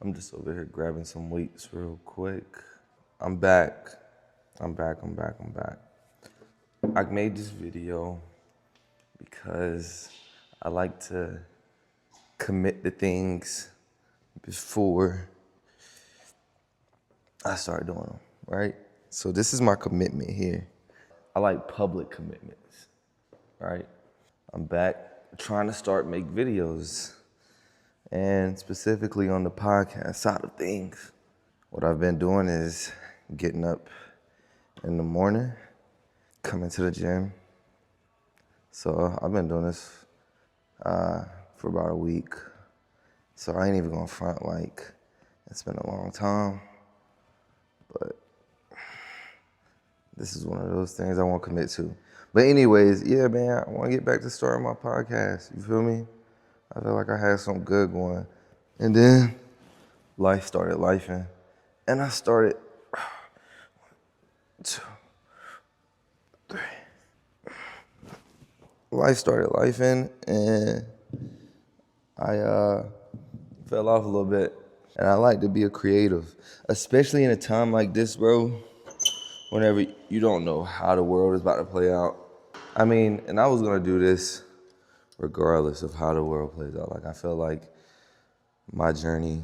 I'm just over here grabbing some weights real quick. I'm back. I'm back. I made this video because I like to commit to things before I start doing them, right? So this is my commitment here. I like public commitments, right? I'm back trying to start make videos and specifically on the podcast side of things. What I've been doing is getting up in the morning, coming to the gym. So I've been doing this for about a week. So I ain't even gonna front like it's been a long time, but this is one of those things I won't commit to. But anyways, yeah, man, I wanna get back to starting my podcast, you feel me? I feel like I had something good going. And then life started lifing. And I started, 2, 3. Life started lifing and I fell off a little bit. And I like to be a creative, especially in a time like this, bro, whenever you don't know how the world is about to play out. I mean, and I was gonna do this regardless of how the world plays out. Like, I feel like my journey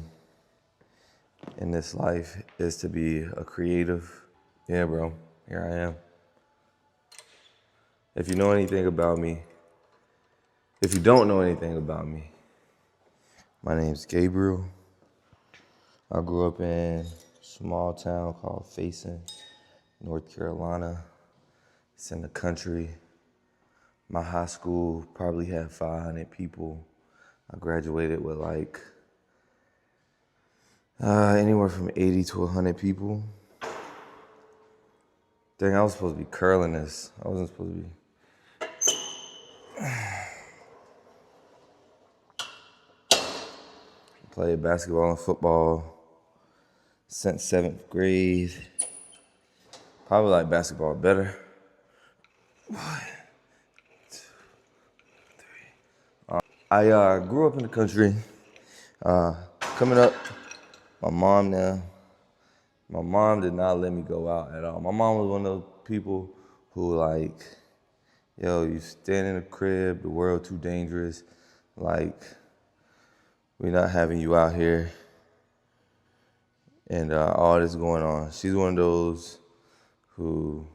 in this life is to be a creative. Yeah, bro, here I am. If you know anything about me, if you don't know anything about me, my name's Gabriel. I grew up in a small town called Faison, North Carolina. It's in the country. My high school probably had 500 people. I graduated with like anywhere from 80 to 100 people. Dang, I was supposed to be curling this. I wasn't supposed to be. Played basketball and football since 7th grade. Probably like basketball better. 1, 2, 3. I grew up in the country. Coming up, my mom did not let me go out at all. My mom was one of those people who like, yo, you stand in the crib, the world too dangerous. Like, we're not having you out here. And all this going on. She's one of those who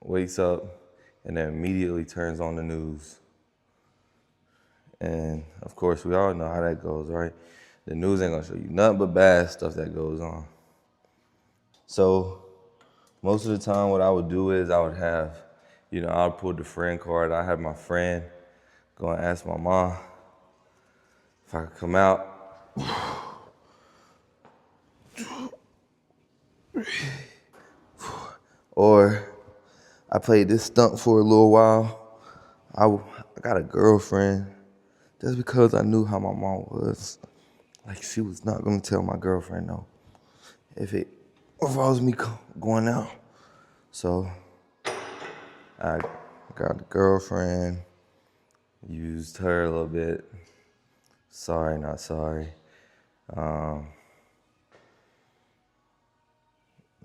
wakes up and then immediately turns on the news. And of course, we all know how that goes, right? The news ain't gonna show you nothing but bad stuff that goes on. So most of the time what I would do is I would have, I would pull the friend card. I have my friend go and ask my mom if I could come out. Or I played this stunt for a little while. I got a girlfriend just because I knew how my mom was. Like, she was not gonna tell my girlfriend no if it involves me going out. So I got a girlfriend, used her a little bit. Sorry, not sorry. Yeah,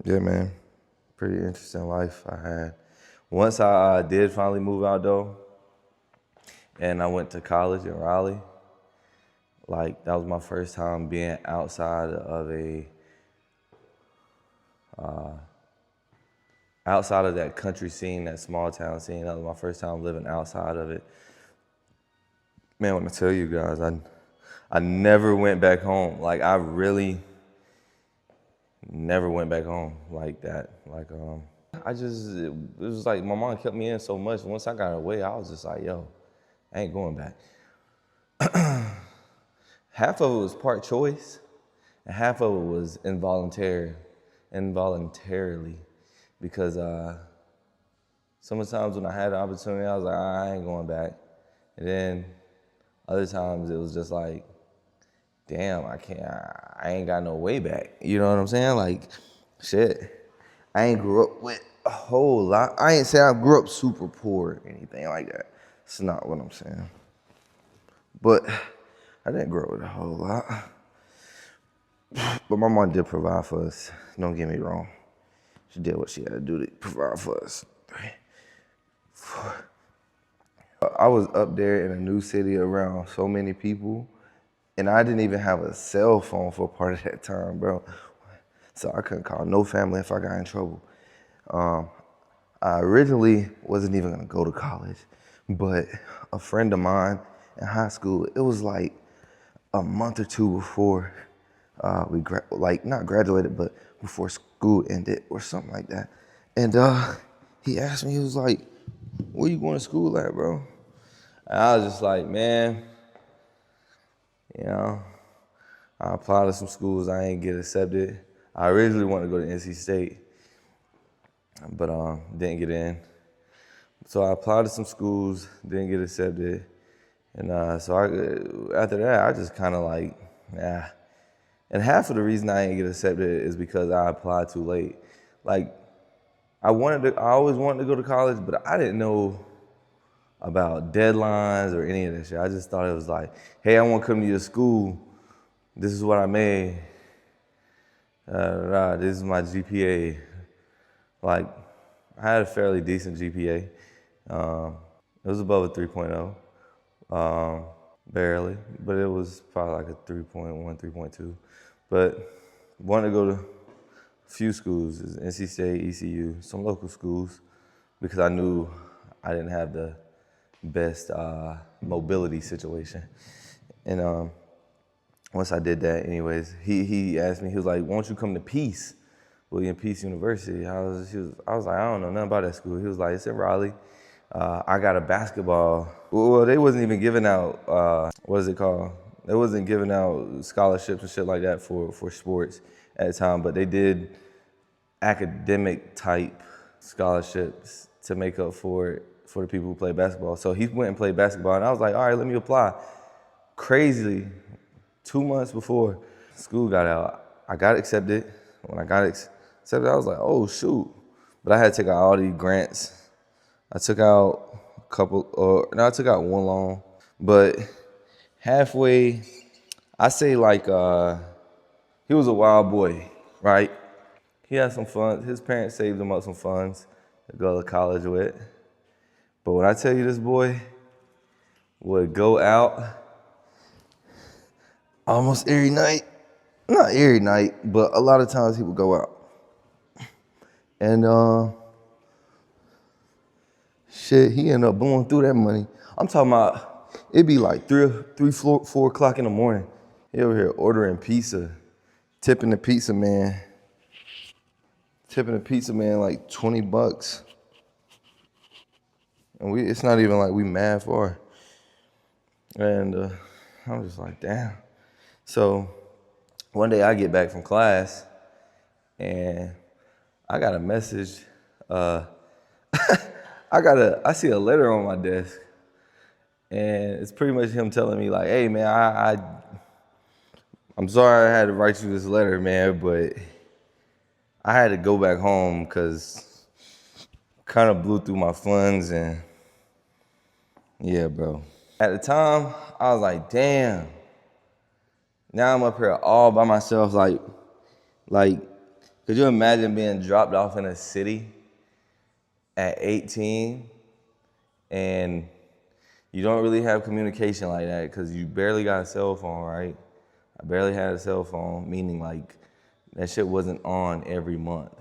man, pretty interesting life I had. Once I did finally move out though, and I went to college in Raleigh, like that was my first time being outside of that country scene, that small town scene. That was my first time living outside of it. Man, when I tell you guys, I never went back home. Like, I really never went back home like that. Like, it was like my mom kept me in so much. Once I got away, I was just like, yo, I ain't going back. Half of it was part choice, and half of it was involuntarily, because sometimes when I had the opportunity, I was like, I ain't going back. And then other times it was just like, damn, I ain't got no way back. You know what I'm saying? Like, shit, I ain't grew up with a whole lot. I ain't say I grew up super poor or anything like that. That's not what I'm saying. But I didn't grow up with a whole lot. But my mom did provide for us. Don't get me wrong. She did what she had to do to provide for us. I was up there in a new city around so many people, and I didn't even have a cell phone for part of that time, bro. So I couldn't call no family if I got in trouble. Um, I originally wasn't even gonna go to college, but a friend of mine in high school, it was like a month or two before not graduated, but before school ended or something like that. And he asked me, he was like, "Where you going to school at, bro?" And I was just like, man, you know, I applied to some schools, I ain't get accepted. I originally wanted to go to NC State, but didn't get in. So I applied to some schools, didn't get accepted. And after that, I just kind of like, yeah. And half of the reason I didn't get accepted is because I applied too late. Like, I always wanted to go to college, but I didn't know about deadlines or any of that shit. I just thought it was like, hey, I want to come to your school. This is what I made. This is my GPA. Like, I had a fairly decent GPA. It was above a 3.0, barely, but it was probably like a 3.1, 3.2. But wanted to go to a few schools, NC State, ECU, some local schools, because I knew I didn't have the best mobility situation. And once I did that, anyways, he asked me, he was like, "Why don't you come to Peace, William Peace University?" I was like, "I don't know nothing about that school." He was like, "It's in Raleigh. I got a basketball." Well, they wasn't even giving out what is it called? They wasn't giving out scholarships and shit like that for sports at the time, but they did academic type scholarships to make up for it for the people who play basketball. So he went and played basketball, and I was like, all right, let me apply. Crazily, 2 months before school got out, I got accepted. When I got accepted, I was like, oh shoot. But I had to take out all these grants. I took out I took out one loan, but halfway, I say like, he was a wild boy, right? He had some funds. His parents saved him up some funds to go to college with. But when I tell you this boy would go out almost every night, not every night, but a lot of times he would go out. And shit, he ended up blowing through that money. I'm talking about, it'd be like 4 o'clock in the morning. He over here ordering pizza, tipping the pizza man like $20. And it's not even like we mad far. And I'm just like, damn. So one day I get back from class and I got a message. I see a letter on my desk, and it's pretty much him telling me like, hey man, I'm sorry I had to write you this letter, man, but I had to go back home because kind of blew through my funds, and yeah, bro. At the time, I was like, damn. Now I'm up here all by myself, like, could you imagine being dropped off in a city at 18 and you don't really have communication like that because you barely got a cell phone, right? I barely had a cell phone, meaning like that shit wasn't on every month.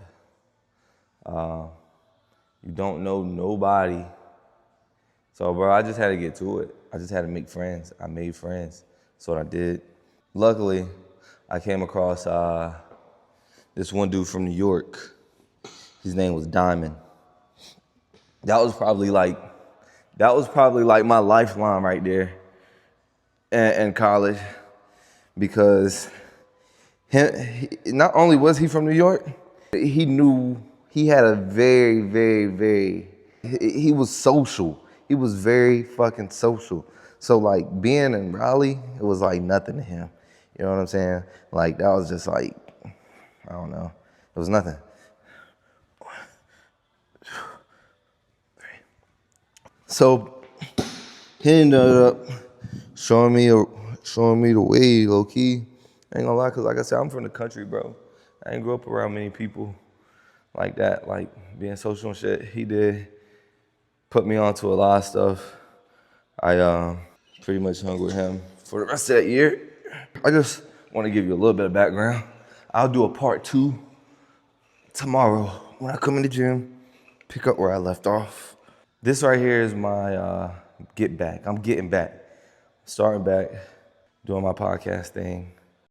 You don't know nobody. So, bro, I just had to get to it. I just had to make friends. I made friends. That's what I did. Luckily, I came across this one dude from New York. His name was Diamond. That was probably like my lifeline right there in college, because not only was he from New York, he had a he was social. He was very fucking social. So like being in Raleigh, it was like nothing to him. You know what I'm saying? Like that was just like, I don't know. It was nothing. So he ended up showing me the way, low key. I ain't gonna lie, cause like I said, I'm from the country, bro. I ain't grew up around many people like that, like being social and shit. He did put me onto a lot of stuff. I pretty much hung with him for the rest of that year. I just want to give you a little bit of background. I'll do a part 2 tomorrow when I come in the gym, pick up where I left off. This right here is my get back. I'm getting back, starting back, doing my podcast thing.